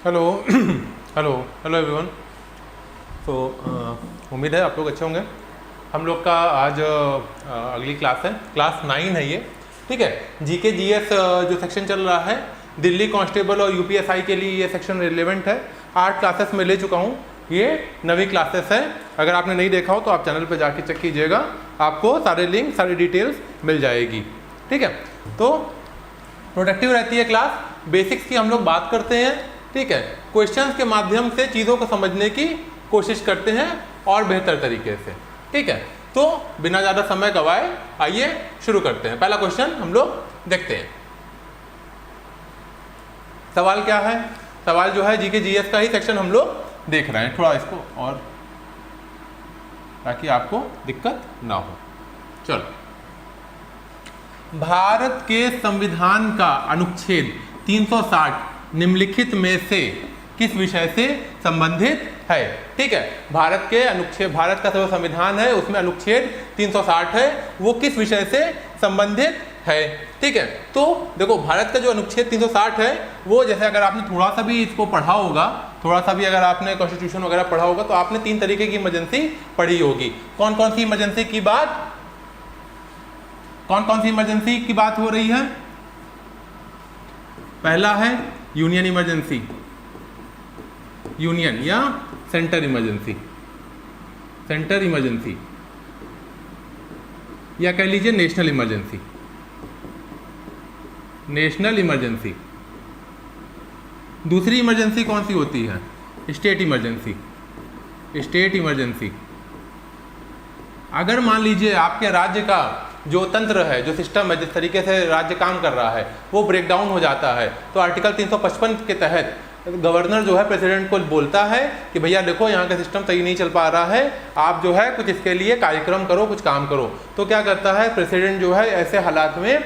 Hello hello hello everyone. तो उम्मीद है आप लोग अच्छे होंगे। हम लोग का आज अगली क्लास है, क्लास 9 है ये, ठीक है। जीके जीएस जो सेक्शन चल रहा है, दिल्ली कांस्टेबल और यूपीएसआई के लिए ये सेक्शन रिलेवेंट है। 8 क्लासेस में ले चुका हूँ, ये 9वीं क्लासेस है। अगर आपने नहीं देखा हो तो आप चैनल पर जाके चेक कीजिएगा, आपको सारे लिंक सारी डिटेल्स मिल जाएगी, ठीक है। तो प्रोडक्टिव रहती है क्लास, बेसिक्स की हम लोग बात करते हैं, ठीक है। क्वेश्चंस के माध्यम से चीज़ों को समझने की कोशिश करते हैं और बेहतर तरीके से, ठीक है। तो बिना ज़्यादा समय गवाए आइए शुरू करते हैं। पहला क्वेश्चन हम लोग देखते हैं। सवाल क्या है? सवाल जो है जीके जीएस का ही सेक्शन हम लोग देख रहे हैं, थोड़ा इसको और ताकि आपको दिक्कत ना हो। चलो, भारत के संविधान का अनुच्छेद 360 निम्नलिखित में से किस विषय से संबंधित है? ठीक है, भारत का जो संविधान है उसमें अनुच्छेद 360 है, वो किस विषय से संबंधित है? ठीक है, तो देखो भारत का जो अनुच्छेद 360 है वो, जैसे अगर आपने थोड़ा सा भी इसको पढ़ा होगा, थोड़ा सा भी अगर आपने कॉन्स्टिट्यूशन वगैरह पढ़ा होगा तो आपने 3 तरीके की इमरजेंसी पढ़ी होगी। कौन कौन सी इमरजेंसी की बात हो रही है? पहला है यूनियन इमरजेंसी, यूनियन या सेंटर इमरजेंसी या कह लीजिए नेशनल इमरजेंसी। दूसरी इमरजेंसी कौन सी होती है? State emergency. अगर मान लीजिए आपके राज्य का जो तंत्र है, जो सिस्टम है, जिस तरीके से राज्य काम कर रहा है वो ब्रेक डाउन हो जाता है, तो आर्टिकल 355 के तहत गवर्नर जो है प्रेसिडेंट को बोलता है कि भैया देखो यहाँ का सिस्टम सही नहीं चल पा रहा है, आप जो है कुछ इसके लिए कार्यक्रम करो, कुछ काम करो। तो क्या करता है प्रेसिडेंट जो है ऐसे हालात में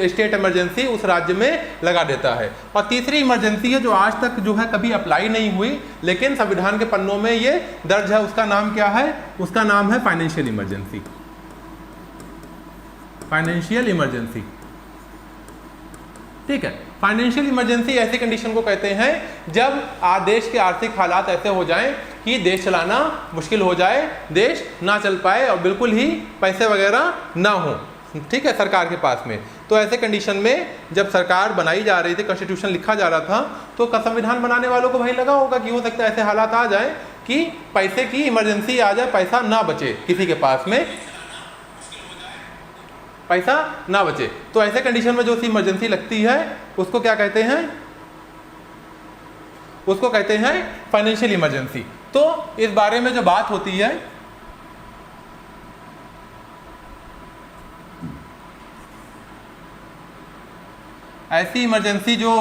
स्टेट इमरजेंसी उस राज्य में लगा देता है। और तीसरी इमरजेंसी है जो आज तक जो है कभी अप्लाई नहीं हुई, लेकिन संविधान के पन्नों में ये दर्ज है, उसका नाम क्या है? उसका नाम है फाइनेंशियल इमरजेंसी। ठीक है, फाइनेंशियल इमरजेंसी ऐसी कंडीशन को कहते हैं जब देश के आर्थिक हालात ऐसे हो जाएं कि देश चलाना मुश्किल हो जाए, देश ना चल पाए और बिल्कुल ही पैसे वगैरह ना हो, ठीक है, सरकार के पास में। तो ऐसे कंडीशन में जब सरकार बनाई जा रही थी, कॉन्स्टिट्यूशन लिखा जा रहा था, तो संविधान बनाने वालों को भाई लगा होगा कि हो सकता है ऐसे हालात आ जाए कि पैसे की इमरजेंसी आ जाए, पैसा ना बचे किसी के पास में, पैसा ना बचे। तो ऐसे कंडीशन में जो सी इमरजेंसी लगती है उसको क्या कहते हैं? उसको कहते हैं फाइनेंशियल इमरजेंसी। तो इस बारे में जो बात होती है, ऐसी इमरजेंसी जो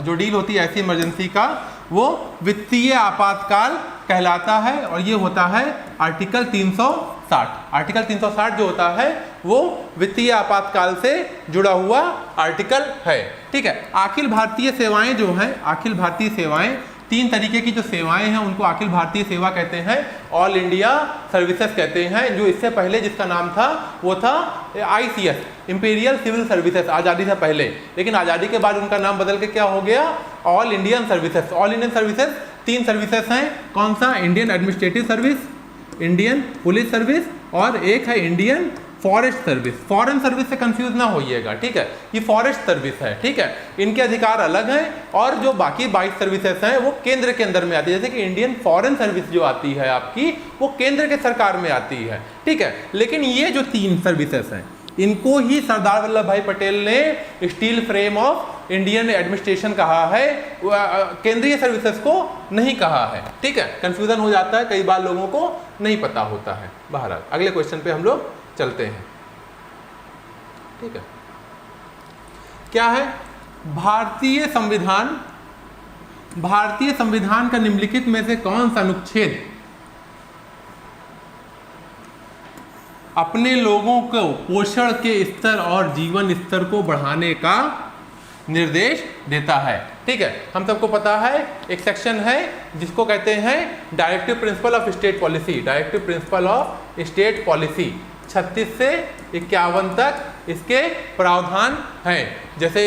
डील होती है ऐसी इमरजेंसी का, वो वित्तीय आपातकाल कहलाता है और ये होता है आर्टिकल 360। आर्टिकल 360 जो होता है वो वित्तीय आपातकाल से जुड़ा हुआ आर्टिकल है, ठीक है। अखिल भारतीय सेवाएं जो हैं, अखिल भारतीय सेवाएं, 3 तरीके की जो सेवाएं हैं उनको अखिल भारतीय सेवा कहते हैं, ऑल इंडिया सर्विसेज कहते हैं। जो इससे पहले जिसका नाम था वो था ICS, इंपीरियल सिविल सर्विसेज, आज़ादी से पहले। लेकिन आज़ादी के बाद उनका नाम बदल के क्या हो गया? All Indian services. All Indian services 3 services हैं। कौन सा? Indian administrative service, Indian police service और एक है Indian forest service. Foreign service से कंफ्यूज ना होइएगा, ठीक है, ये फॉरेस्ट सर्विस है, ठीक है। इनके अधिकार अलग हैं और जो बाकी 22 सर्विसेज हैं वो केंद्र के अंदर में आती है। जैसे कि इंडियन फॉरेन सर्विस जो आती है आपकी, वो केंद्र के सरकार में आती है, ठीक है। लेकिन ये जो 3 सर्विसेज हैं इनको ही सरदार वल्लभ भाई पटेल ने steel frame of Indian administration कहा है, केंद्रीय सर्विसेज को नहीं कहा है, ठीक है। कंफ्यूजन हो जाता है, कई बार लोगों को नहीं पता होता है। बहरहाल अगले क्वेश्चन पे हम लोग चलते हैं, ठीक है। क्या है? भारतीय संविधान का निम्नलिखित में से कौन सा अनुच्छेद अपने लोगों को पोषण के स्तर और जीवन स्तर को बढ़ाने का निर्देश देता है? ठीक है, हम सबको पता है एक सेक्शन है जिसको कहते हैं directive principle of state policy. Directive principle of state policy, 36 से 51 तक इसके प्रावधान हैं। जैसे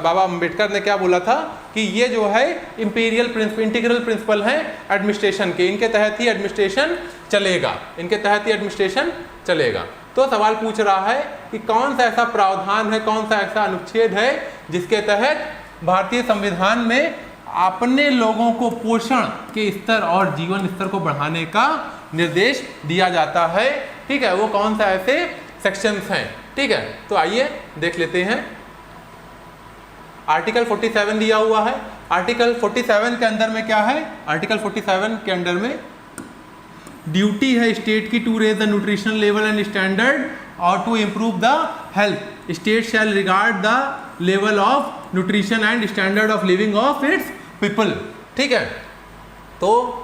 बाबा अम्बेडकर ने क्या बोला था कि ये जो है इंटीग्रल प्रिंसिपल हैं एडमिनिस्ट्रेशन के, इनके तहत ही एडमिनिस्ट्रेशन चलेगा, इनके तहत ही एडमिनिस्ट्रेशन चलेगा। तो सवाल पूछ रहा है कि कौन सा ऐसा प्रावधान है, कौन सा ऐसा अनुच्छेद है जिसके तहत भारतीय संविधान में अपने लोगों को पोषण के स्तर और जीवन स्तर को बढ़ाने का निर्देश दिया जाता है। ठीक है, वो कौन सा ऐसे सेक्शंस हैं। ठीक है, तो आइए देख लेते हैं। आर्टिकल 47 दिया हुआ है। आर्टिकल 47 के अंदर में क्या है? आर्टिकल 47 के अंदर में ड्यूटी है स्टेट की to raise the nutritional level and standard और to improve the health. State shall regard the level of nutrition and standard of living of its people. ठीक है, तो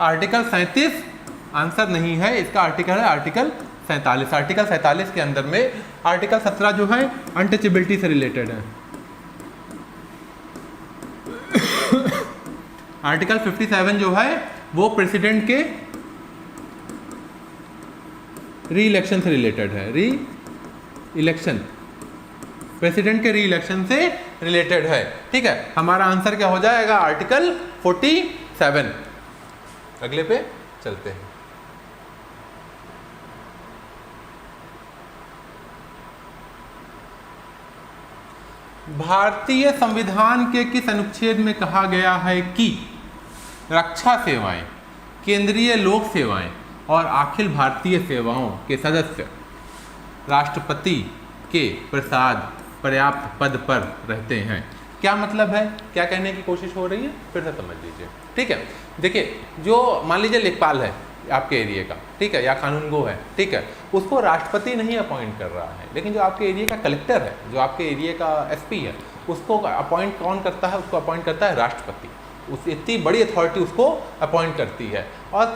आर्टिकल 37 आंसर नहीं है इसका, आर्टिकल है आर्टिकल 47। आर्टिकल 47 के अंदर में आर्टिकल 17 जो है अनटचेबिलिटी से रिलेटेड है। आर्टिकल 57 जो है वो प्रेसिडेंट के री इलेक्शन से रिलेटेड है। री इलेक्शन, प्रेसिडेंट के री इलेक्शन से रिलेटेड है। ठीक है, हमारा आंसर क्या हो जाएगा? आर्टिकल 47। अगले पे चलते हैं। भारतीय संविधान के किस अनुच्छेद में कहा गया है कि रक्षा सेवाएं, केंद्रीय लोक सेवाएं और अखिल भारतीय सेवाओं के सदस्य राष्ट्रपति के प्रसाद पर्याप्त पद पर रहते हैं? क्या मतलब है, क्या कहने की कोशिश हो रही है, फिर से समझ लीजिए। ठीक है, देखिए, जो मान लीजिए लेखपाल है आपके एरिया का, ठीक है, या कानूनगो है, ठीक है, उसको राष्ट्रपति नहीं अपॉइंट कर रहा है, लेकिन जो आपके एरिया का कलेक्टर है, जो आपके एरिया का एसपी है, उसको अपॉइंट कौन करता है? उसको अपॉइंट करता है राष्ट्रपति। उस इतनी बड़ी अथॉरिटी उसको अपॉइंट करती है। और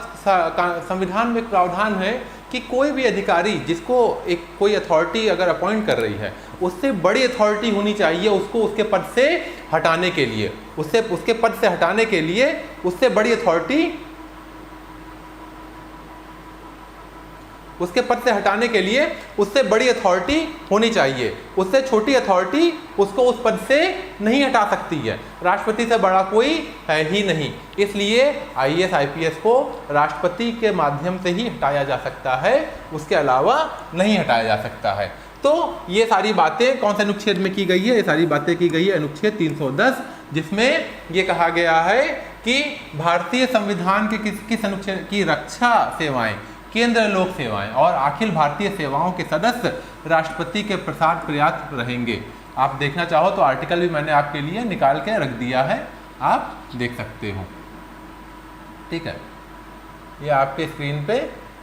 संविधान में प्रावधान है कि कोई भी अधिकारी जिसको एक कोई अथॉरिटी अगर अपॉइंट कर रही है, उससे बड़ी अथॉरिटी होनी चाहिए उसको उसके पद से हटाने के लिए, उसके पद से हटाने के लिए उससे बड़ी अथॉरिटी, उसके पद से हटाने के लिए उससे बड़ी अथॉरिटी होनी चाहिए। उससे छोटी अथॉरिटी उसको उस पद से नहीं हटा सकती है। राष्ट्रपति से बड़ा कोई है ही नहीं, इसलिए आईएएस आईपीएस को राष्ट्रपति के माध्यम से ही हटाया जा सकता है, उसके अलावा नहीं हटाया जा सकता है। तो ये सारी बातें कौन से अनुच्छेद में की गई है? ये सारी बातें की गई है अनुच्छेद 310, जिसमें ये कहा गया है कि भारतीय संविधान के किस अनुच्छेद की रक्षा सेवाएं, केंद्र लोक सेवाएं और अखिल भारतीय सेवाओं के सदस्य राष्ट्रपति के प्रसाद पर्याप्त रहेंगे। आप देखना चाहो तो आर्टिकल भी मैंने आपके लिए निकाल के रख दिया है, आप देख सकते हो। ठीक है, ये आपके स्क्रीन पे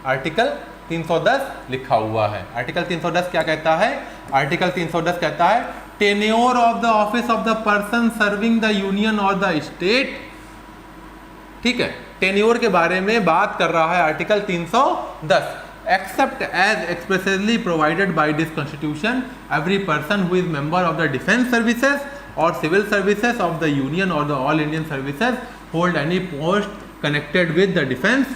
आर्टिकल 310 लिखा हुआ है। आर्टिकल 310 क्या कहता है? आर्टिकल 310 कहता है tenure of the office of the person serving the union और द स्टेट। ठीक है, टेन्योर के बारे में बात कर रहा है article 310। Except as expressly provided by this constitution every person who is member of the defence services और civil services of the union और the all Indian services hold any post connected with the defence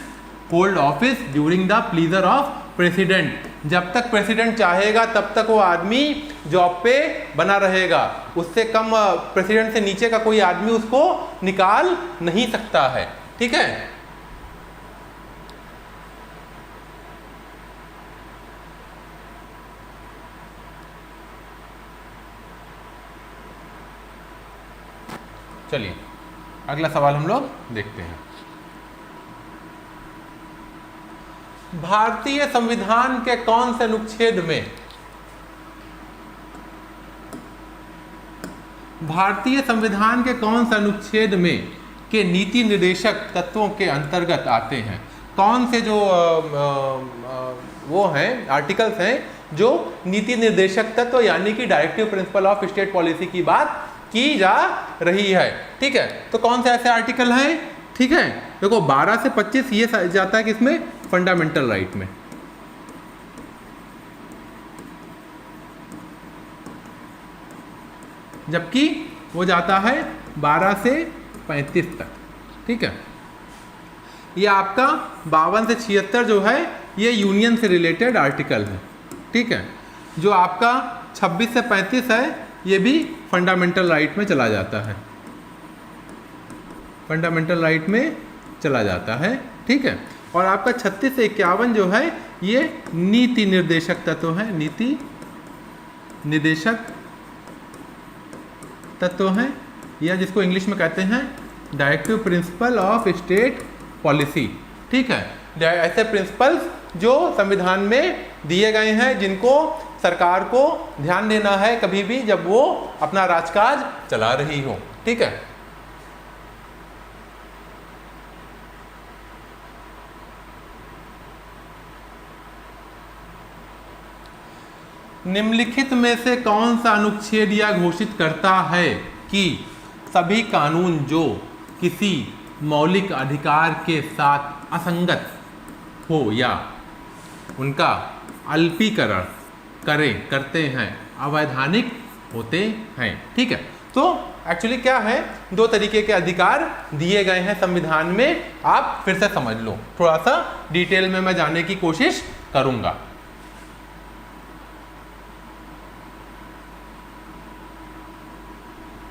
hold office during the pleasure of president. जब तक president चाहेगा तब तक वो आदमी job पे बना रहेगा, उससे कम प्रेसिडेंट से नीचे का कोई आदमी उसको निकाल नहीं सकता है। ठीक है, चलिए अगला सवाल हम लोग देखते हैं। भारतीय संविधान के कौन से अनुच्छेद में भारतीय संविधान के कौन से अनुच्छेद में के नीति निर्देशक तत्वों के अंतर्गत आते हैं? कौन से जो वो हैं आर्टिकल्स हैं जो नीति निर्देशक तत्व यानी कि directive principle of state policy की बात की जा रही है? ठीक है, तो कौन से ऐसे आर्टिकल हैं? ठीक है, देखो 12 से 25 ये जाता है कि इसमें फंडामेंटल राइट में, जबकि वो जाता है 12 से 35 तक। ठीक है। ये आपका 52 से 76 जो है ये यूनियन से रिलेटेड आर्टिकल है, ठीक है। जो आपका 26 से 35 है ये भी फंडामेंटल राइट में चला जाता है, फंडामेंटल राइट में चला जाता है, ठीक है। और आपका 36 से 51 जो है ये नीति निर्देशक तत्व है, नीति निर्देशक तत्व हैं, या जिसको इंग्लिश में कहते हैं directive principle of state policy, ठीक है। ऐसे प्रिंसिपल्स जो संविधान में दिए गए हैं जिनको सरकार को ध्यान देना है कभी भी जब वो अपना राजकाज चला रही हो, ठीक है। निम्नलिखित में से कौन सा अनुच्छेद यह घोषित करता है कि सभी कानून जो किसी मौलिक अधिकार के साथ असंगत हो या उनका अल्पीकरण करते हैं अवैधानिक होते हैं, ठीक है। तो एक्चुअली क्या है, दो तरीके के अधिकार दिए गए हैं संविधान में, आप फिर से समझ लो, थोड़ा सा डिटेल में मैं जाने की कोशिश करूंगा।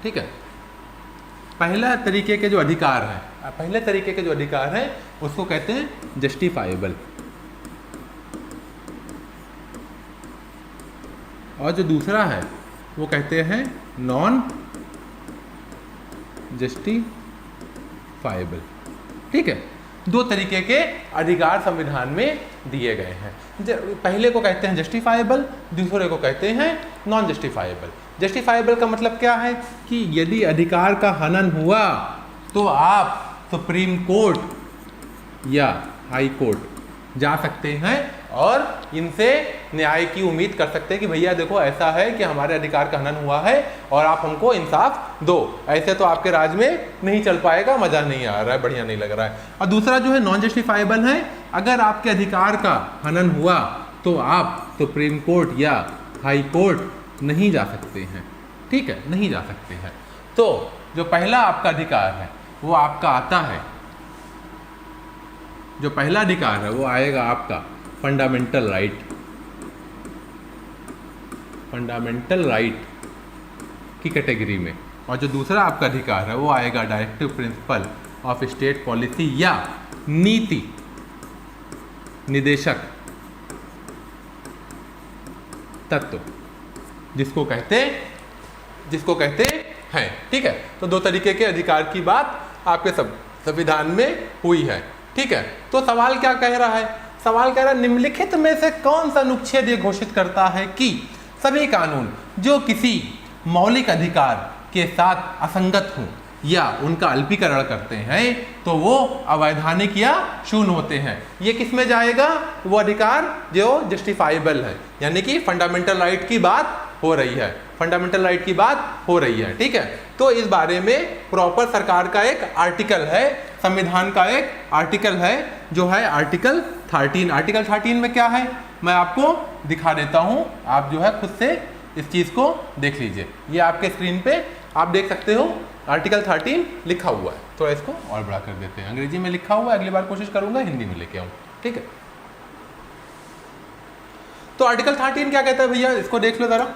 ठीक है। पहला तरीके के जो अधिकार है, पहले तरीके के जो अधिकार है उसको कहते हैं जस्टिफाइबल, और जो दूसरा है वो कहते हैं नॉन जस्टिफाइबल, ठीक है। दो तरीके के अधिकार संविधान में दिए गए हैं, पहले को कहते हैं जस्टिफाइबल, दूसरे को कहते हैं नॉन जस्टिफाइबल। जस्टिफाइबल का मतलब क्या है कि यदि अधिकार का हनन हुआ तो आप सुप्रीम कोर्ट या हाई कोर्ट जा सकते हैं और इनसे न्याय की उम्मीद कर सकते हैं कि भैया देखो ऐसा है कि हमारे अधिकार का हनन हुआ है और आप हमको इंसाफ दो, ऐसे तो आपके राज में नहीं चल पाएगा, मजा नहीं आ रहा है, बढ़िया नहीं लग रहा है। और दूसरा जो है नॉन जस्टिफाइबल है, अगर आपके अधिकार का हनन हुआ तो आप सुप्रीम कोर्ट या हाई कोर्ट नहीं जा सकते हैं, ठीक है, नहीं जा सकते हैं। तो जो पहला आपका अधिकार है वो आपका आता है, जो पहला अधिकार है वो आएगा आपका फंडामेंटल राइट, फंडामेंटल राइट की कैटेगरी में, और जो दूसरा आपका अधिकार है वो आएगा directive principle of state policy या नीति निदेशक तत्व, जिसको कहते हैं, ठीक है। तो दो तरीके के अधिकार की बात आपके संविधान में हुई है, ठीक है। तो सवाल क्या कह रहा है, सवाल कह रहा है निम्नलिखित में से कौन सा अनुच्छेद ये घोषित करता है कि सभी कानून जो किसी मौलिक अधिकार के साथ असंगत हों या उनका अल्पीकरण करते हैं तो वो अवैधानिक या शून्य होते हैं। ये किस में जाएगा, वो अधिकार जो जस्टिफाइबल है, यानी कि फंडामेंटल राइट की बात हो रही है, फंडामेंटल राइट की बात हो रही है, ठीक है। तो इस बारे में प्रॉपर सरकार का एक आर्टिकल है, संविधान का एक आर्टिकल है जो है आर्टिकल 13। आर्टिकल 13 में क्या है मैं आपको दिखा देता हूँ, आप जो है खुद से इस चीज़ को देख लीजिए। ये आपके स्क्रीन पे आप देख सकते हो, आर्टिकल 13 लिखा हुआ है। तो इसको और बड़ा कर देते हैं, अंग्रेजी में लिखा हुआ है, अगली बार कोशिश करूंगा हिंदी में लेके आऊँ, ठीक है। तो आर्टिकल 13 क्या कहता है भैया, इसको देख लो जरा।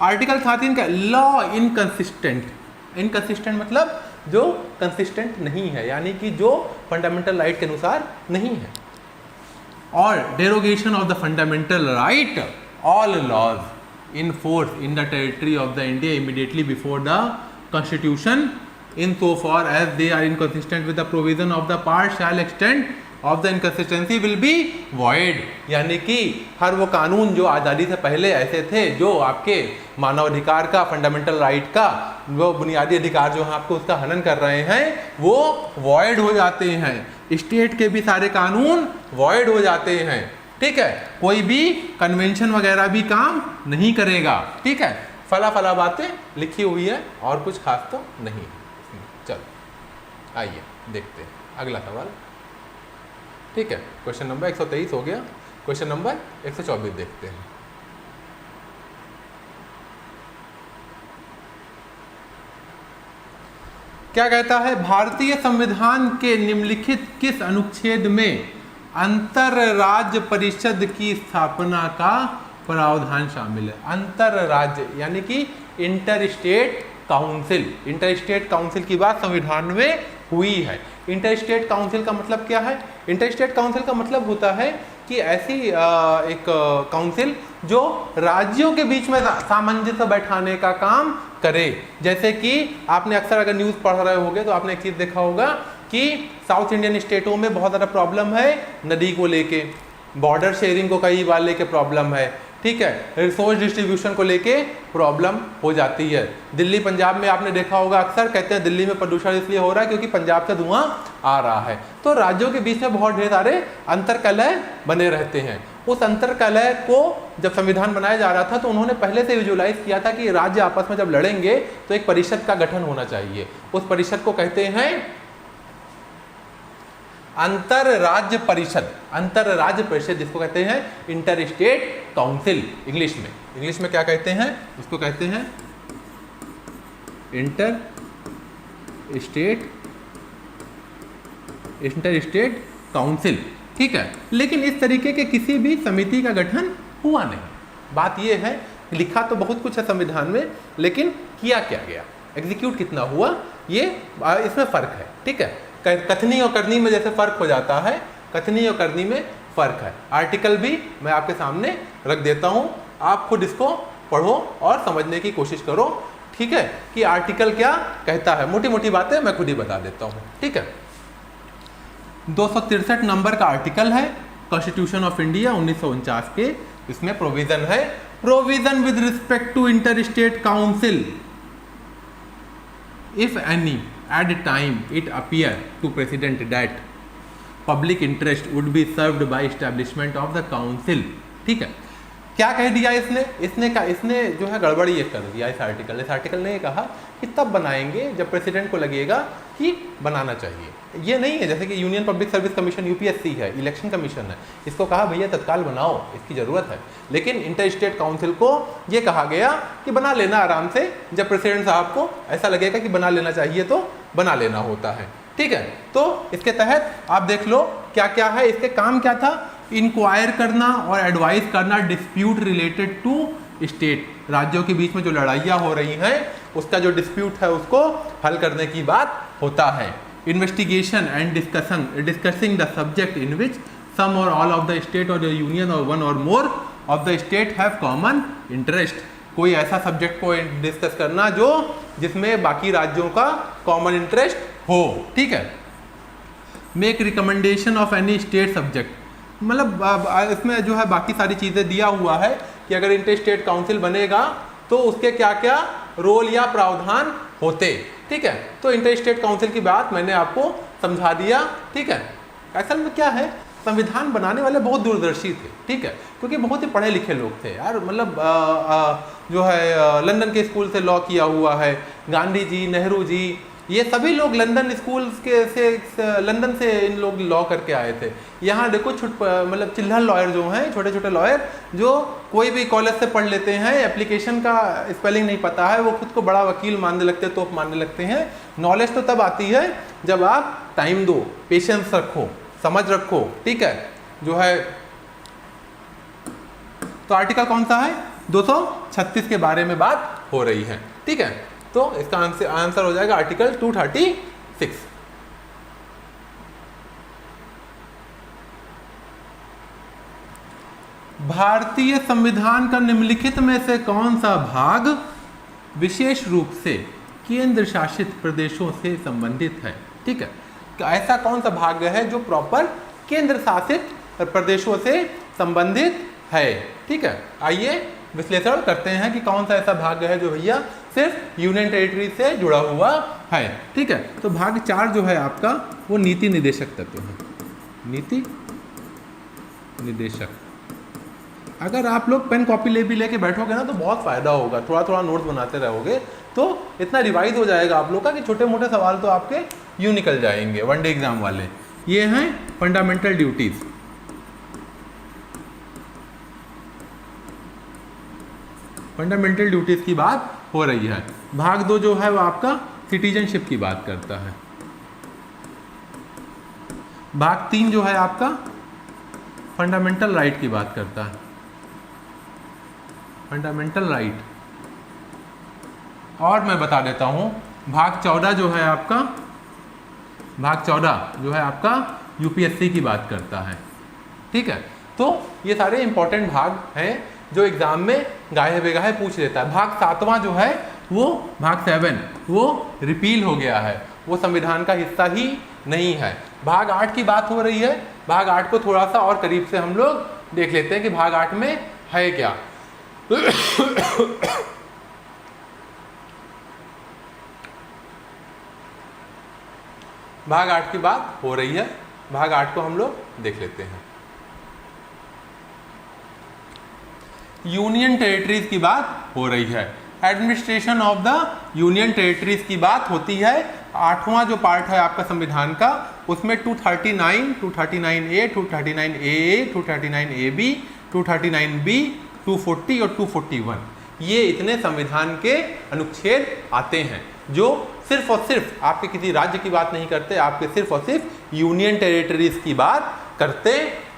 आर्टिकल 13 का लॉ इनकंसिस्टेंट, इनकंसिस्टेंट मतलब जो कंसिस्टेंट नहीं है, यानी कि जो फंडामेंटल राइट के अनुसार नहीं है। और derogation of the fundamental right all laws in force in the territory of the India immediately before the constitution in so for as they are inconsistent with the provision of the part shall extend of the inconsistency will be void, यानी कि हर वो कानून जो आज़ादी से पहले ऐसे थे जो आपके मानवाधिकार का, फंडामेंटल राइट का, वो बुनियादी अधिकार जो हैं आपको उसका हनन कर रहे हैं, वो वॉइड हो जाते हैं। स्टेट के भी सारे कानून वॉइड हो जाते हैं, ठीक है। कोई भी कन्वेंशन वगैरह भी काम नहीं करेगा, ठीक है। फला फला बातें लिखी हुई है और कुछ खास तो नहीं। चलो आइए देखते हैं अगला सवाल, ठीक है। क्वेश्चन नंबर 123 हो गया, क्वेश्चन नंबर 124 देखते हैं। क्या कहता है, भारतीय संविधान के निम्नलिखित किस अनुच्छेद में अंतरराज्य परिषद की स्थापना का प्रावधान शामिल है? अंतरराज्य यानी कि inter state council. Inter state council की बात संविधान में हुई है। इंटर स्टेट काउंसिल का मतलब क्या है? इंटर स्टेट काउंसिल का मतलब होता है कि ऐसी एक काउंसिल जो राज्यों के बीच में सामंजस्य बैठाने का काम करे। जैसे कि आपने अक्सर अगर न्यूज़ पढ़ रहे होंगे तो आपने एक चीज़ देखा होगा कि साउथ इंडियन स्टेटों में बहुत ज़्यादा प्रॉब्लम है नदी को लेके, बॉर्डर शेयरिंग को कई बार लेके प्रॉब्लम है, ठीक है, रिसोर्स डिस्ट्रीब्यूशन को लेके प्रॉब्लम हो जाती है। दिल्ली पंजाब में आपने देखा होगा अक्सर कहते हैं दिल्ली में प्रदूषण इसलिए हो रहा है क्योंकि पंजाब से धुआं आ रहा है। तो राज्यों के बीच में बहुत ढेर सारे अंतरकलह बने रहते हैं। उस अंतरकलह को जब संविधान बनाया जा रहा था तो उन्होंने पहले से विजुलाइज किया था कि राज्य आपस में जब लड़ेंगे तो एक परिषद का गठन होना चाहिए। उस परिषद को कहते हैं अंतरराज्य परिषद। अंतरराज्य परिषद जिसको कहते हैं इंटर स्टेट काउंसिल इंग्लिश में। इंग्लिश में क्या कहते हैं? उसको कहते हैं इंटर स्टेट काउंसिल, ठीक है। लेकिन इस तरीके के किसी भी समिति का गठन हुआ नहीं। बात यह है लिखा तो बहुत कुछ है संविधान में, लेकिन किया क्या गया, एग्जीक्यूट कितना हुआ, ये इसमें फर्क है, ठीक है। कथनी और करनी में जैसे फर्क हो जाता है, कथनी और करनी में फर्क है। आर्टिकल भी मैं आपके सामने रख देता हूं, आप खुद इसको पढ़ो और समझने की कोशिश करो, ठीक है, कि आर्टिकल क्या कहता है। मोटी मोटी बातें मैं खुद ही बता देता हूं, ठीक है। 263 नंबर का आर्टिकल है कॉन्स्टिट्यूशन ऑफ इंडिया 1949 के। इसमें प्रोविजन है, provision with respect to inter state council if any at the time it appear to president that public interest would be served by establishment of the council, ठीक है। क्या कह दिया इसने जो है गड़बड़ी ये कर दिया इस आर्टिकल ने कहा कि तब बनाएंगे जब प्रेसिडेंट को लगेगा कि बनाना चाहिए। ये नहीं है जैसे कि union public service commission UPSC है, इलेक्शन कमीशन है, इसको कहा भैया तत्काल बनाओ, इसकी ज़रूरत है। लेकिन इंटर स्टेट काउंसिल को ये कहा गया कि बना लेना आराम से, जब प्रेसिडेंट साहब को ऐसा लगेगा कि बना लेना चाहिए तो बना लेना होता है, ठीक है। तो इसके तहत आप देख लो क्या क्या है, इसके काम क्या था, इंक्वायर करना और एडवाइस करना डिस्प्यूट रिलेटेड टू स्टेट। राज्यों के बीच में जो लड़ाइयाँ हो रही हैं उसका जो डिस्प्यूट है उसको हल करने की बात होता है। Investigation and discussing the subject in which some और ऑल ऑफ द स्टेट और द यूनियन और वन और more of the state have common interest. कोई ऐसा सब्जेक्ट को डिस्कस करना जो जिसमें बाकी राज्यों का कॉमन इंटरेस्ट हो, ठीक है। Make recommendation of any state subject, मतलब इसमें जो है बाकी सारी चीज़ें दिया हुआ है कि अगर इंटर स्टेट काउंसिल बनेगा तो उसके क्या क्या रोल या प्रावधान होते, ठीक है। तो इंटर स्टेट काउंसिल की बात मैंने आपको समझा दिया, ठीक है। असल में क्या है, संविधान बनाने वाले बहुत दूरदर्शी थे, ठीक है, क्योंकि बहुत ही पढ़े लिखे लोग थे यार। मतलब जो है लंदन के स्कूल से लॉ किया हुआ है, गांधी जी, नेहरू जी, ये सभी लोग लंदन स्कूल लंदन से इन लोग लॉ करके आए थे। यहाँ देखो मतलब चिल्हर लॉयर जो हैं, छोटे छोटे लॉयर जो कोई भी कॉलेज से पढ़ लेते हैं, एप्लीकेशन का स्पेलिंग नहीं पता है, वो खुद को बड़ा वकील मानने लगते हैं, तोप मानने लगते हैं। नॉलेज तो तब आती है जब आप टाइम दो, पेशेंस रखो, समझ रखो, ठीक है, जो है। तो आर्टिकल कौन सा है? 236 के बारे में बात हो रही है, ठीक है। तो इसका आंसर हो जाएगा आर्टिकल 236। भारतीय संविधान का निम्नलिखित में से कौन सा भाग विशेष रूप से केंद्र शासित प्रदेशों से संबंधित है, ठीक है। ऐसा कौन सा भाग है जो प्रॉपर केंद्र शासित प्रदेशों से संबंधित है, ठीक है। आइए विश्लेषण करते हैं कि कौन सा ऐसा भाग है जो भैया सिर्फ यूनियन टेरिटरी से जुड़ा हुआ है, ठीक है। तो भाग 4 जो है आपका वो नीति निदेशक तत्व है। नीति निदेशक, अगर आप लोग पेन कॉपी लेके बैठोगे ना तो बहुत फायदा होगा, थोड़ा थोड़ा नोट्स बनाते रहोगे तो इतना रिवाइज हो जाएगा आप लोग का कि छोटे मोटे सवाल तो आपके यूं निकल जाएंगे वनडे एग्जाम वाले। ये हैं फंडामेंटल ड्यूटीज। फंडामेंटल ड्यूटीज की बात हो रही है। भाग 2 जो है वो आपका सिटीजनशिप की बात करता है। भाग 3 जो है आपका फंडामेंटल राइट की बात करता है, फंडामेंटल राइट। और मैं बता देता हूं भाग 14 जो है आपका, भाग 14 जो है आपका यूपीएससी की बात करता है। ठीक है, तो ये सारे इंपॉर्टेंट भाग हैं जो एग्जाम में गाहे बेगाहे पूछ लेता है। भाग 7वां जो है वो भाग 7 वो रिपील हो गया है, वो संविधान का हिस्सा ही नहीं है। भाग 8 की बात हो रही है। भाग 8 को थोड़ा सा और करीब से हम लोग देख लेते हैं कि भाग 8 में है क्या। भाग 8 की बात हो रही है, भाग 8 को हम लोग देख लेते हैं। यूनियन टेरिटरीज की बात हो रही है, administration of the union territories की बात होती है। 8वां जो पार्ट है आपका संविधान का, उसमें 239, 239A, 239AA, 239AB, 239B, 240 और 241 ये इतने संविधान के अनुच्छेद आते हैं जो सिर्फ और सिर्फ आपके किसी राज्य की बात नहीं करते, आपके सिर्फ और सिर्फ यूनियन टेरिटरीज की बात करते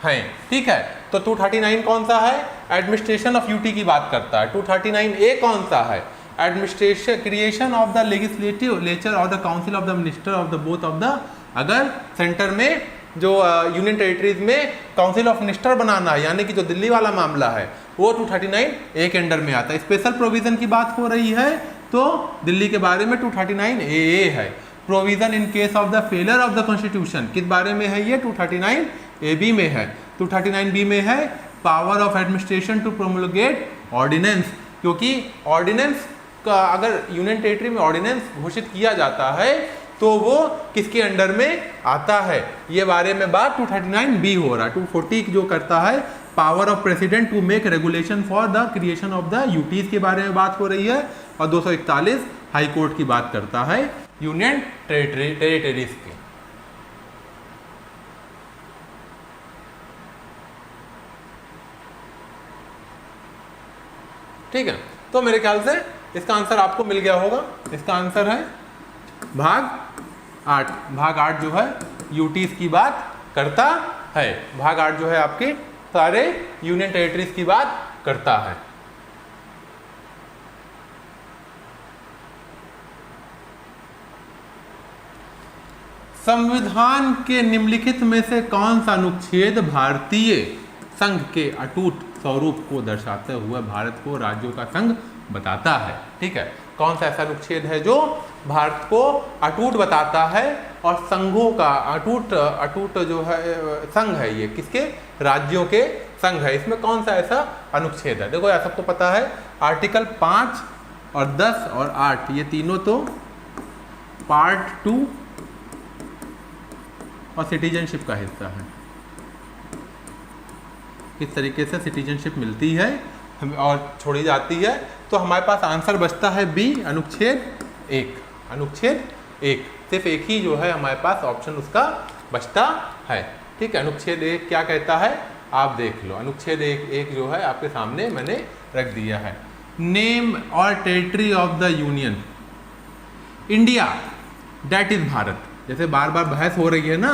हैं। ठीक है, तो 239 कौन सा है? एडमिनिस्ट्रेशन ऑफ यूटी की बात करता है। 239A कौन सा है? Administration creation of the legislature of the council of the minister of the both of the, अगर सेंटर में जो यूनियन टेरिटरीज में काउंसिल ऑफ मिनिस्टर बनाना है, यानी कि जो दिल्ली वाला मामला है, वो 239A के अंडर में आता है। स्पेशल प्रोविजन की बात हो रही है तो दिल्ली के बारे में 239AA है। Provision in case of the failure of the constitution किस बारे में है? ये 239AB में है। 239B में है power of administration to promulgate ordinance, क्योंकि ऑर्डिनेंस का अगर यूनियन टेरिटरी में ऑर्डिनेंस घोषित किया जाता है तो वो किसके अंडर में आता है, ये बारे में बात 239B हो रहा है। 240 जो करता है power of president to make regulation for the creation of the UTs के बारे में बात हो रही है। और 241 हाई कोर्ट की बात करता है यूनियन टेरिटरीज की। ठीक है, तो मेरे ख्याल से इसका आंसर आपको मिल गया होगा। इसका आंसर है भाग 8। भाग 8 जो है यूटीज की बात करता है। भाग 8 जो है आपके सारे यूनियन टेरिटरीज की बात करता है। संविधान के निम्नलिखित में से कौन सा अनुच्छेद भारतीय संघ के अटूट स्वरूप को दर्शाते हुए भारत को राज्यों का संघ बताता है? ठीक है, कौन सा ऐसा अनुच्छेद है जो भारत को अटूट बताता है और संघों का अटूट जो है संघ है, ये किसके? राज्यों के संघ है। इसमें कौन सा ऐसा अनुच्छेद है? देखो, यह सबको पता है, आर्टिकल 5 और 10 और 8 ये तीनों तो पार्ट 2 और सिटीजनशिप का हिस्सा है। किस तरीके से सिटीजनशिप मिलती है और छोड़ी जाती है, तो हमारे पास आंसर बचता है बी, अनुच्छेद 1। अनुच्छेद 1, सिर्फ एक ही जो है हमारे पास ऑप्शन उसका बचता है। ठीक है, अनुच्छेद 1 क्या कहता है आप देख लो। अनुच्छेद 1 जो है आपके सामने मैंने रख दिया है। नेम और territory of the union India that is Bharat. जैसे बार बार बहस हो रही है ना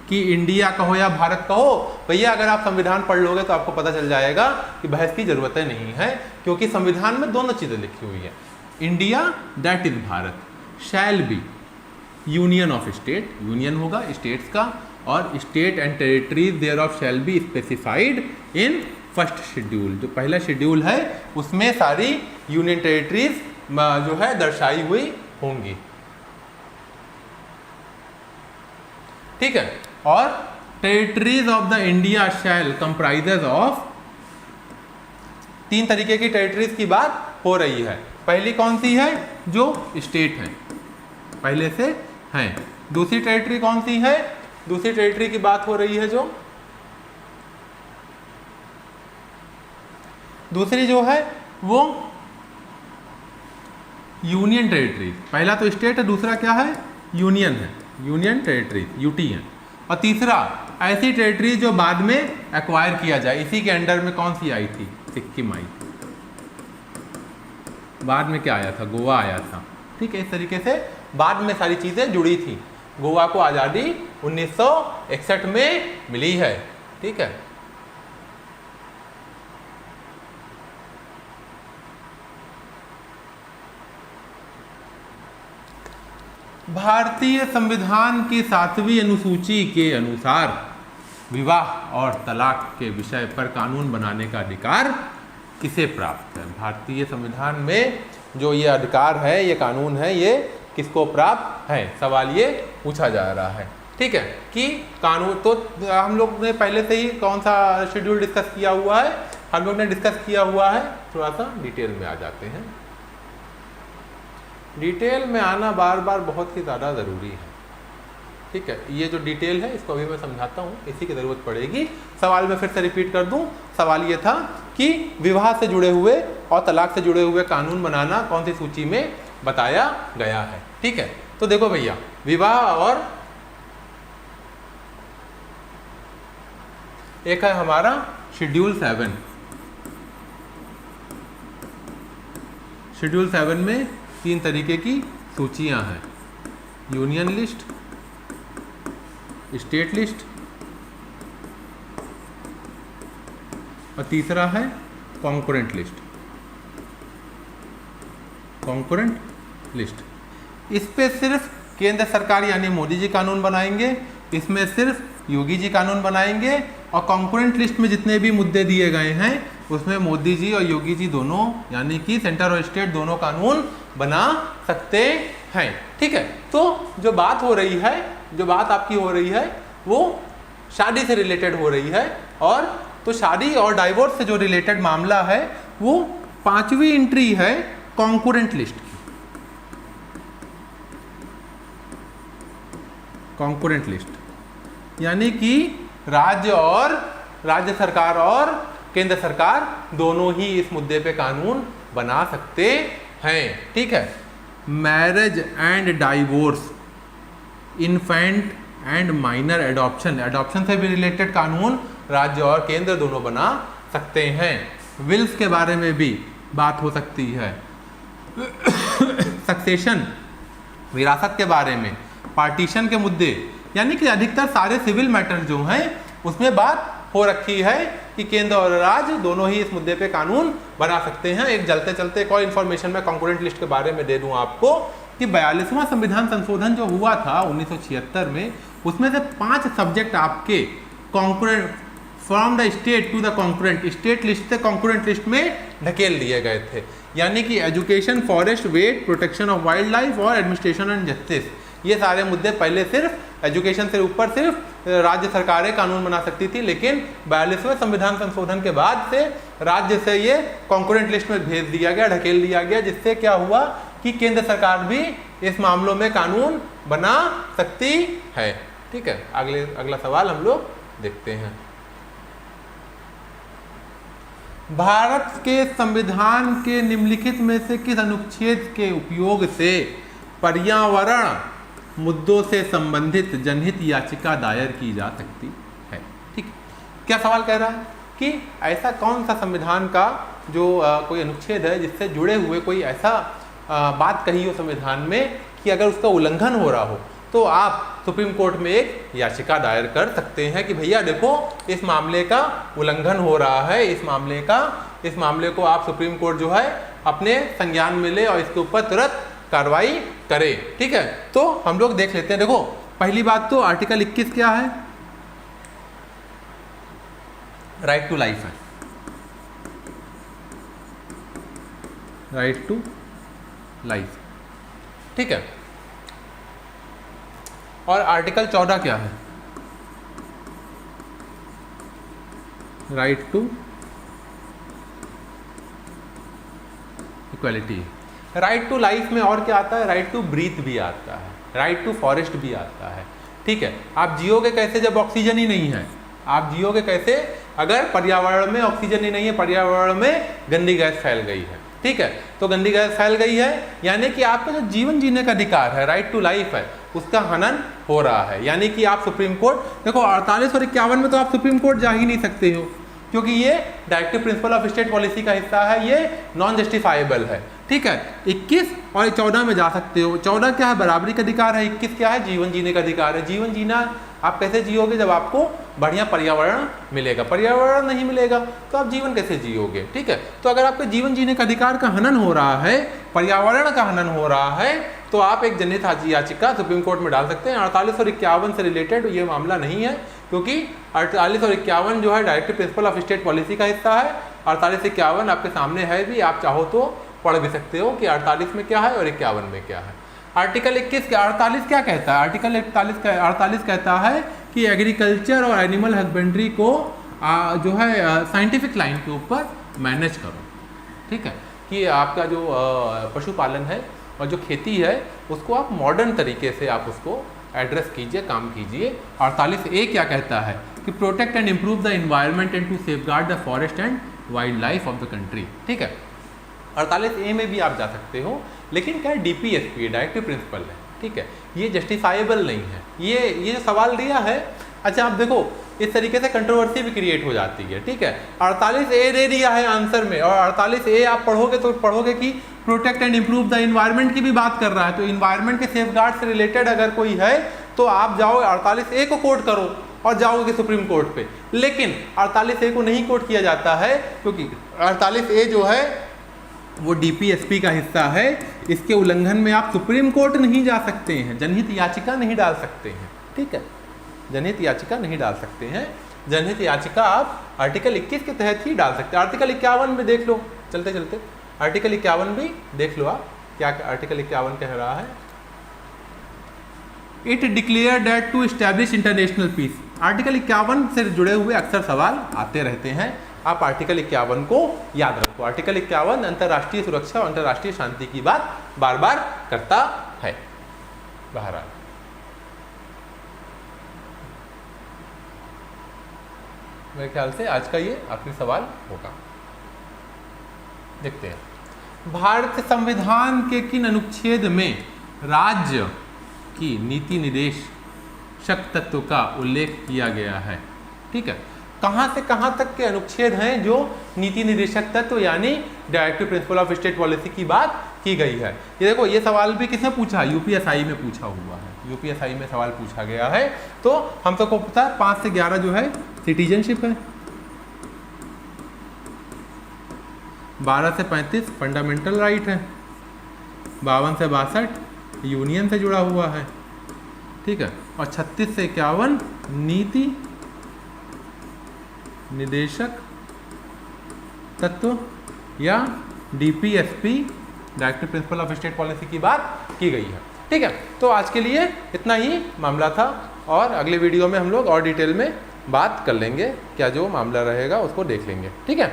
कि इंडिया कहो या भारत कहो, भैया अगर आप संविधान पढ़ लोगे तो आपको पता चल जाएगा कि बहस की जरूरत नहीं है, क्योंकि संविधान में दोनों चीजें लिखी हुई है। India that is Bharat shall be union of state, union होगा स्टेट्स का, और state and territories thereof shall be specified in first schedule. जो पहला शेड्यूल है उसमें सारी यूनियन टेरिटरीज जो है दर्शाई हुई होंगी। ठीक है, और territories of the India shall comprises of, 3 तरीके की टेरिटरीज की बात हो रही है। पहली कौन सी है? जो स्टेट है, पहले से हैं। दूसरी टेरिटरी कौन सी है? दूसरी टेरिटरी की बात हो रही है जो दूसरी जो है वो यूनियन टेरिटरी। पहला तो स्टेट है, दूसरा क्या है? यूनियन है, यूनियन टेरिटरी यूटी है। और तीसरा ऐसी टेरिटरी जो बाद में एक्वायर किया जाए। इसी के अंडर में कौन सी आई थी? सिक्किम आई थी। बाद में क्या आया था? गोवा आया था। ठीक है, इस तरीके से बाद में सारी चीज़ें जुड़ी थी। गोवा को आज़ादी 1961 में मिली है। ठीक है, भारतीय संविधान की 7वीं अनुसूची के अनुसार विवाह और तलाक के विषय पर कानून बनाने का अधिकार किसे प्राप्त है? भारतीय संविधान में जो ये अधिकार है, ये कानून है, ये किसको प्राप्त है? सवाल ये पूछा जा रहा है। ठीक है, कि कानून तो हम लोग ने पहले से ही कौन सा शेड्यूल डिस्कस किया हुआ है? हम लोग ने डिस्कस किया हुआ है, थोड़ा सा डिटेल में आ जाते हैं। डिटेल में आना बार बार बहुत ही ज़्यादा ज़रूरी है। ठीक है, ये जो डिटेल है इसको अभी मैं समझाता हूँ, इसी की ज़रूरत पड़ेगी। सवाल में फिर से रिपीट कर दूँ। सवाल ये था कि विवाह से जुड़े हुए और तलाक से जुड़े हुए कानून बनाना कौन सी सूची में बताया गया है। ठीक है, तो देखो भैया, विवाह और एक है हमारा शेड्यूल 7। शेड्यूल 7 में 3 तरीके की सूचियां हैं, यूनियन लिस्ट, स्टेट लिस्ट और तीसरा है कॉन्करेंट लिस्ट। कॉन्करेंट लिस्ट, इस पे सिर्फ केंद्र सरकार यानी मोदी जी कानून बनाएंगे, इसमें सिर्फ योगी जी कानून बनाएंगे, और कॉन्करेंट लिस्ट में जितने भी मुद्दे दिए गए हैं उसमें मोदी जी और योगी जी दोनों यानी कि सेंटर और स्टेट दोनों कानून बना सकते हैं। ठीक है, तो जो बात हो रही है, जो बात आपकी हो रही है वो शादी से रिलेटेड हो रही है, और तो शादी और डाइवोर्स से जो रिलेटेड मामला है वो 5वीं एंट्री है कॉन्करेंट लिस्ट की। कॉन्करेंट लिस्ट यानी कि राज्य सरकार और केंद्र सरकार दोनों ही इस मुद्दे पे कानून बना सकते हैं। ठीक है, marriage and divorce, infant and minor adoption, adoption से भी रिलेटेड कानून राज्य और केंद्र दोनों बना सकते हैं। विल्स के बारे में भी बात हो सकती है, सक्सेशन, विरासत के बारे में, पार्टीशन के मुद्दे, यानी कि अधिकतर सारे सिविल मैटर जो हैं उसमें बात हो रखी है कि केंद्र और राज्य दोनों ही इस मुद्दे पे कानून बना सकते हैं। एक चलते चलते एक और इन्फॉर्मेशन मैं कॉन्करेंट लिस्ट के बारे में दे दूं आपको कि 42वां संविधान संशोधन जो हुआ था 1976 में, उसमें से 5 सब्जेक्ट आपके concurrent from the state to the concurrent, state list से कॉन्करेंट लिस्ट में ढकेल दिए गए थे, यानी कि education, forest, weight, protection of wild life और एडमिनिस्ट्रेशन एंड जस्टिस। ये सारे मुद्दे पहले सिर्फ एजुकेशन से ऊपर सिर्फ राज्य सरकारें कानून बना सकती थी, लेकिन 42वें संविधान संशोधन के बाद से राज्य से ये कॉन्करेंट लिस्ट में भेज दिया गया, ढकेल दिया गया, जिससे क्या हुआ कि केंद्र सरकार भी इस मामलों में कानून बना सकती है। ठीक है, अगला सवाल हम लोग देखते हैं। भारत के संविधान के निम्नलिखित में से किस अनुच्छेद के उपयोग से पर्यावरण मुद्दों से संबंधित जनहित याचिका दायर की जा सकती है? ठीक, क्या सवाल कह रहा है कि ऐसा कौन सा संविधान का जो कोई अनुच्छेद है जिससे जुड़े हुए कोई ऐसा बात कही हो संविधान में कि अगर उसका उल्लंघन हो रहा हो तो आप सुप्रीम कोर्ट में एक याचिका दायर कर सकते हैं कि भैया देखो इस मामले का उल्लंघन हो रहा है, इस मामले को आप सुप्रीम कोर्ट जो है अपने संज्ञान में ले और इसके ऊपर तुरंत कार्रवाई करे। ठीक है, तो हम लोग देख लेते हैं। देखो, पहली बात तो आर्टिकल 21 क्या है? राइट टू लाइफ है, राइट टू लाइफ। ठीक है, और आर्टिकल 14 क्या है? Right to equality. Right to life में और क्या आता है? राइट टू ब्रीथ भी आता है, राइट टू फॉरेस्ट भी आता है। ठीक है, आप जियोगे कैसे जब ऑक्सीजन ही नहीं है? आप जियोगे कैसे अगर पर्यावरण में ऑक्सीजन ही नहीं है, पर्यावरण में गंदी गैस फैल गई है? ठीक है, तो गंदी गैस फैल गई है यानी कि आपका जो जीवन जीने का अधिकार है, राइट टू लाइफ है, उसका हनन हो रहा है। यानी कि आप सुप्रीम कोर्ट, देखो 48 और 51 में तो आप सुप्रीम कोर्ट जा ही नहीं सकते हो, क्योंकि ये directive principle of state policy का हिस्सा है, ये नॉन जस्टिफाइबल है। ठीक है। 21 और 14 में जा सकते हो। 14 क्या है, बराबरी का अधिकार है। 21 क्या है, जीवन जीने का अधिकार है। जीवन जीना आप कैसे जियोगे, जब आपको बढ़िया पर्यावरण मिलेगा। पर्यावरण नहीं मिलेगा तो आप जीवन कैसे जियोगे, ठीक है। तो अगर आपके जीवन जीने का अधिकार का हनन हो रहा है, पर्यावरण का हनन हो रहा है, तो आप एक जनहित याचिका सुप्रीम कोर्ट में डाल सकते हैं। 48 और 51 से रिलेटेड ये मामला नहीं है, क्योंकि 48 और 51 जो है directive principle of state policy का हिस्सा है। 48 51 आपके सामने है भी, आप चाहो तो पढ़ भी सकते हो कि 48 में क्या है और 51 में क्या है। आर्टिकल 21 48 क्या कहता है, आर्टिकल 48 कहता है कि एग्रीकल्चर और एनिमल हस्बेंड्री को जो है साइंटिफिक लाइन के ऊपर मैनेज करो, ठीक है। कि आपका जो पशुपालन है और जो खेती है उसको आप मॉडर्न तरीके से आप उसको एड्रेस कीजिए, काम कीजिए। 48A क्या कहता है कि protect and improve the environment and to safeguard the forest and wild life of the country, ठीक है। 48A में भी आप जा सकते हो, लेकिन क्या DPSP डायरेक्टिव प्रिंसिपल है, ठीक है। ये जस्टिफाइबल नहीं है। ये जो सवाल दिया है, अच्छा आप देखो इस तरीके से कंट्रोवर्सी भी क्रिएट हो जाती है, ठीक है। 48A दे दिया है आंसर में, और 48A आप पढ़ोगे तो पढ़ोगे कि protect and improve the environment की भी बात कर रहा है। तो इन्वायरमेंट के सेफगार्ड से रिलेटेड अगर कोई है तो आप जाओ 48A को कोट करो और जाओगे सुप्रीम कोर्ट पे। लेकिन 48A को नहीं कोट किया जाता है, क्योंकि 48A जो है वो DPSP का हिस्सा है। इसके उल्लंघन में आप सुप्रीम कोर्ट नहीं जा सकते हैं, जनहित याचिका नहीं डाल सकते हैं, ठीक है। जनहित याचिका नहीं डाल सकते हैं। जनहित याचिका आप आर्टिकल 21 के तहत ही डाल सकते हैं। आर्टिकल 51 में देख लो, चलते चलते आर्टिकल 51 भी देख लो आप, क्या आर्टिकल 51 कह रहा है। It declare that to establish international peace. Article 51 से जुड़े हुए अक्सर सवाल आते रहते हैं, आप आर्टिकल 51 को याद रखो। आर्टिकल 51 अंतर्राष्ट्रीय सुरक्षा और अंतर्राष्ट्रीय शांति की बात बार बार करता है। बहरहाल मेरे ख्याल से आज का ये आखिरी सवाल होगा। देखते हैं, भारत संविधान के किन अनुच्छेद में राज्य की नीति निर्देशक तत्व का उल्लेख किया गया है, ठीक है। कहाँ से कहाँ तक के अनुच्छेद हैं जो नीति निर्देशक तत्व यानी directive principle of state policy की बात की गई है। ये देखो, ये सवाल भी किसने पूछा, UPSI में पूछा हुआ है। UPSI में सवाल पूछा गया है। तो हम सबको पता है 5 से 11 जो है सिटीजनशिप है, 12 से 35 फंडामेंटल राइट है, 52 से 62 यूनियन से जुड़ा हुआ है, ठीक है। और 36 से 51 नीति निदेशक तत्व या DPSP directive principle of state policy की बात की गई है, ठीक है। तो आज के लिए इतना ही मामला था, और अगले वीडियो में हम लोग और डिटेल में बात कर लेंगे, क्या जो मामला रहेगा उसको देख लेंगे, ठीक है।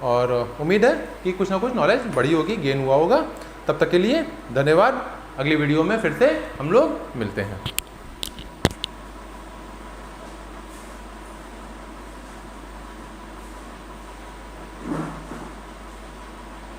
और उम्मीद है कि कुछ ना कुछ नॉलेज बढ़ी होगी, गेन हुआ होगा। तब तक के लिए धन्यवाद। अगली वीडियो में फिर से हम लोग मिलते हैं।